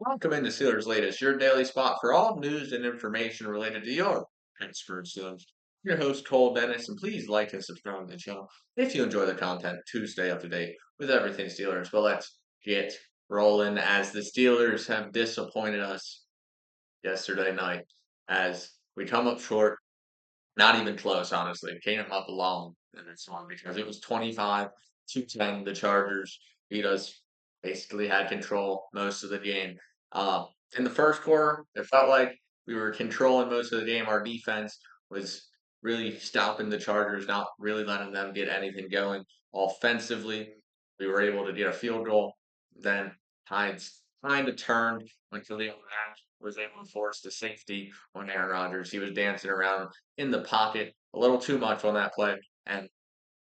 Welcome into Steelers Latest, your daily spot for all news and information related to your Pittsburgh Steelers. I'm your host, Cole Denis, and please like and subscribe to the channel if you enjoy the content to stay up to date with everything Steelers. But let's get rolling as the Steelers have disappointed us yesterday night as we come up short, not even close, honestly. Came up long in this one because it was 25-10. The Chargers beat us, basically had control most of the game. Uh, in the first quarter, it felt like we were controlling most of the game. Our defense was really stopping the Chargers, not really letting them get anything going. Offensively, we were able to get a field goal. Then tides kind of turned when Khalil Mack was able to force the safety on Aaron Rodgers. He was dancing around in the pocket a little too much on that play, and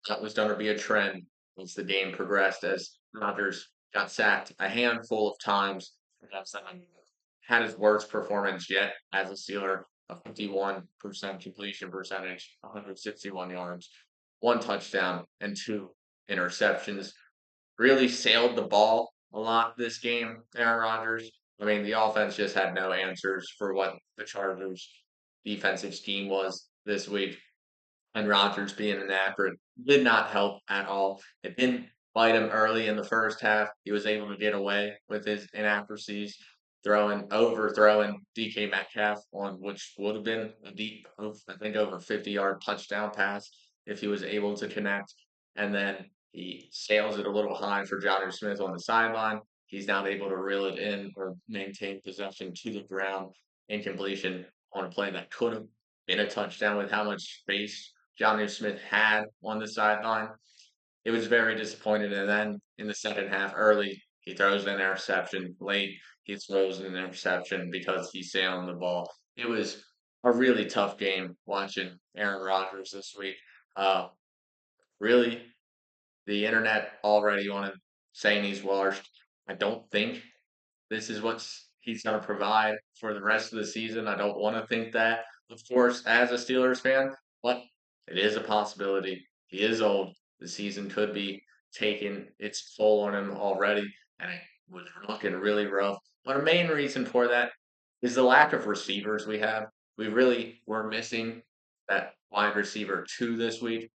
that was going to be a trend as the game progressed, as Rodgers got sacked a handful of times. That's had his worst performance yet as a Steeler, a 51% completion percentage, 161 yards, one touchdown, and two interceptions. Really sailed the ball a lot this game, Aaron Rodgers. I mean, the offense just had no answers for what the Chargers' defensive scheme was this week, and Rodgers being inaccurate did not help at all. It didn't bite him early in the first half. He was able to get away with his inaccuracies, overthrowing DK Metcalf on which would have been a deep, I think over 50-yard touchdown pass if he was able to connect. And then he sails it a little high for Johnny Smith on the sideline. He's not able to reel it in or maintain possession to the ground. Incompletion on a play that could have been a touchdown with how much space Johnny Smith had on the sideline. It was very disappointing. And then in the second half, early, he throws an interception. Late, he throws an interception because he's sailing the ball. It was a really tough game watching Aaron Rodgers this week. Uh, really, the internet already on him saying he's washed. I don't think this is what he's going to provide for the rest of the season. I don't want to think that, of course, as a Steelers fan, but it is a possibility. He is old. The season could be taking its toll on him already, and it was looking really rough. But a main reason for that is the lack of receivers we have. We really were missing that wide receiver two this week.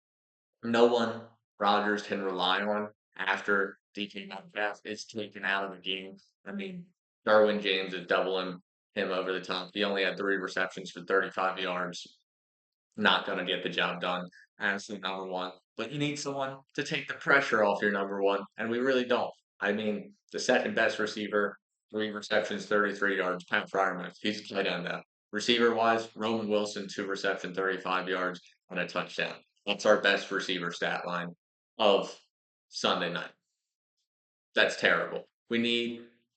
No one Rodgers can rely on after DK Metcalf is taken out of the game. I mean, Darwin James is doubling him over the top. He only had three receptions for 35 yards. Not going to get the job done as the number one. But you need someone to take the pressure off your number one, and we really don't. I mean, the second best receiver, three receptions, 33 yards, Pat Fryermuth. He's tight end now. Receiver wise, Roman Wilson, two reception, 35 yards, and a touchdown. That's our best receiver stat line of Sunday night. That's terrible. We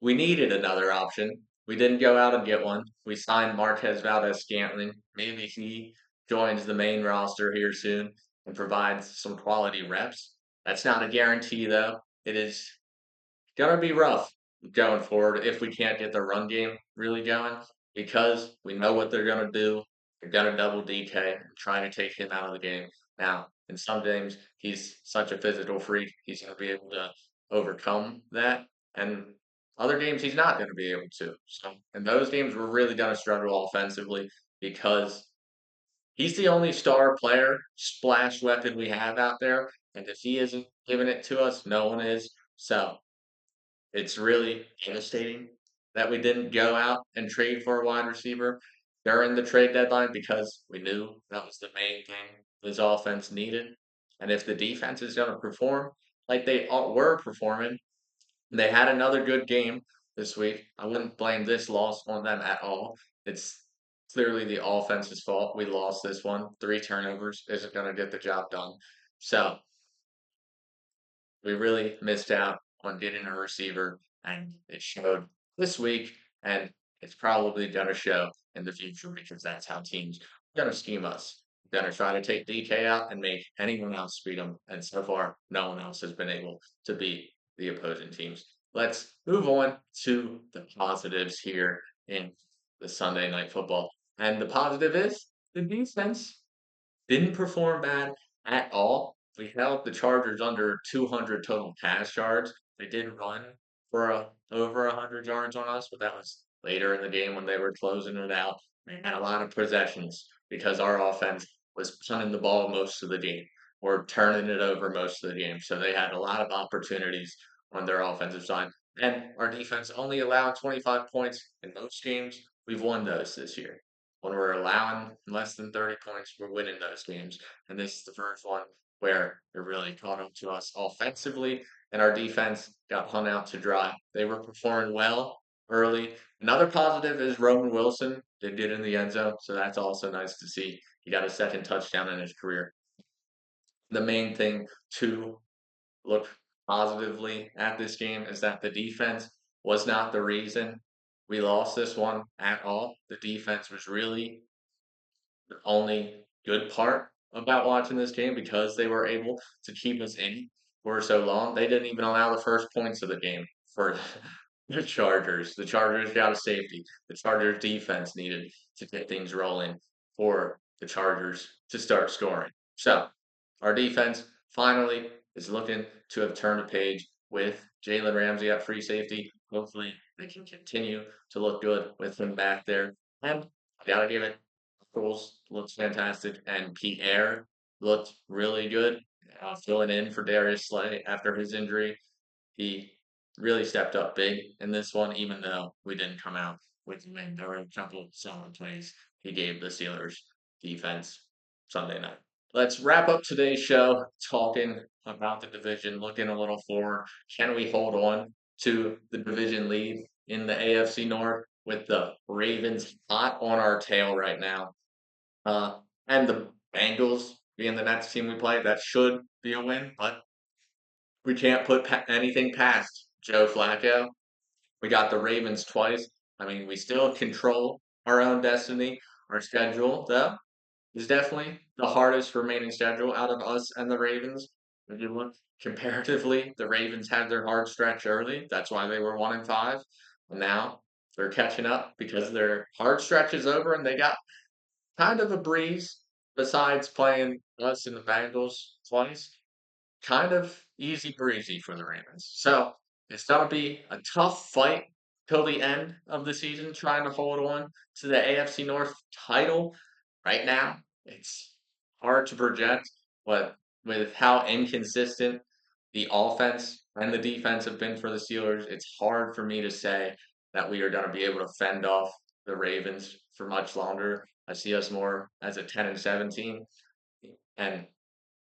needed another option. We didn't go out and get one. We signed Marquez Valdez Scantling. Maybe he joins the main roster here soon and provides some quality reps. That's not a guarantee though. It is gonna be rough going forward if we can't get the run game really going because we know what they're gonna do. They're gonna double DK and trying to take him out of the game. Now, in some games, he's such a physical freak, he's gonna be able to overcome that. And other games he's not gonna be able to. So in those games we're really gonna struggle offensively because he's the only star player, splash weapon we have out there. And if he isn't giving it to us, no one is. So it's really devastating that we didn't go out and trade for a wide receiver during the trade deadline because we knew that was the main thing this offense needed. And if the defense is going to perform like they were performing, they had another good game this week. I wouldn't blame this loss on them at all. It's clearly the offense's fault. We lost this one. Three turnovers isn't going to get the job done. So we really missed out on getting a receiver, and it showed this week, and it's probably going to show in the future because that's how teams are going to scheme us. They're going to try to take DK out and make anyone else beat them, and so far, no one else has been able to beat the opposing teams. Let's move on to the positives here in the Sunday night football. And the positive is the defense didn't perform bad at all. We held the Chargers under 200 total pass yards. They did run for over 100 yards on us, but that was later in the game when they were closing it out. They had a lot of possessions because our offense was punting the ball most of the game or turning it over most of the game. So they had a lot of opportunities on their offensive side. And our defense only allowed 25 points in most games. We've won those this year. When we're allowing less than 30 points, we're winning those games. And this is the first one where it really caught up to us offensively, and our defense got hung out to dry. They were performing well early. Another positive is Roman Wilson did get in the end zone, so that's also nice to see. He got a second touchdown in his career. The main thing to look positively at this game is that the defense was not the reason we lost this one at all. The defense was really the only good part about watching this game because they were able to keep us in for so long. They didn't even allow the first points of the game for the Chargers. The Chargers got a safety. The Chargers defense needed to get things rolling for the Chargers to start scoring. So our defense finally is looking to have turned a page with Jalen Ramsey at free safety. Hopefully they can continue to look good with him back there. And I gotta give it Foles looks fantastic, and Pierre looked really good, filling in for Darius Slay after his injury. He really stepped up big in this one, even though we didn't come out with the win. There were a couple of solid plays he gave the Steelers defense Sunday night. Let's wrap up today's show talking about the division, looking a little forward. Can we hold on to the division lead in the AFC North with the Ravens hot on our tail right now? Uh, and the Bengals being the next team we play, that should be a win, but we can't put anything past Joe Flacco. We got the Ravens twice. I mean, we still control our own destiny. Our schedule, though, is definitely the hardest remaining schedule out of us and the Ravens. If you look comparatively, the Ravens had their hard stretch early. That's why they were 1-5. And now they're catching up because their hard stretch is over and they got kind of a breeze besides playing us in the Bengals twice. Kind of easy breezy for the Ravens. So it's going to be a tough fight till the end of the season trying to hold on to the AFC North title. Right now, it's hard to project, but with how inconsistent the offense and the defense have been for the Steelers, it's hard for me to say that we are going to be able to fend off the Ravens for much longer. I see us more as a 10-17, and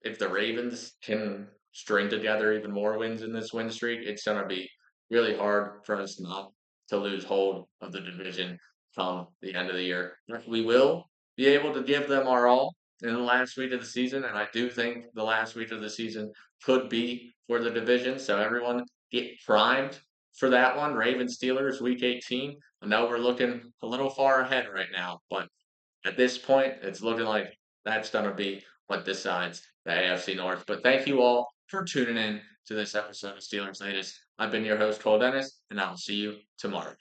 if the Ravens can string together even more wins in this win streak, it's going to be really hard for us not to lose hold of the division come the end of the year. We will be able to give them our all in the last week of the season, and I do think the last week of the season could be for the division. So everyone get primed for that one. Ravens Steelers week 18. I know we're looking a little far ahead right now, but at this point, it's looking like that's going to be what decides the AFC North. But thank you all for tuning in to this episode of Steelers Latest. I've been your host, Cole Dennis, and I'll see you tomorrow.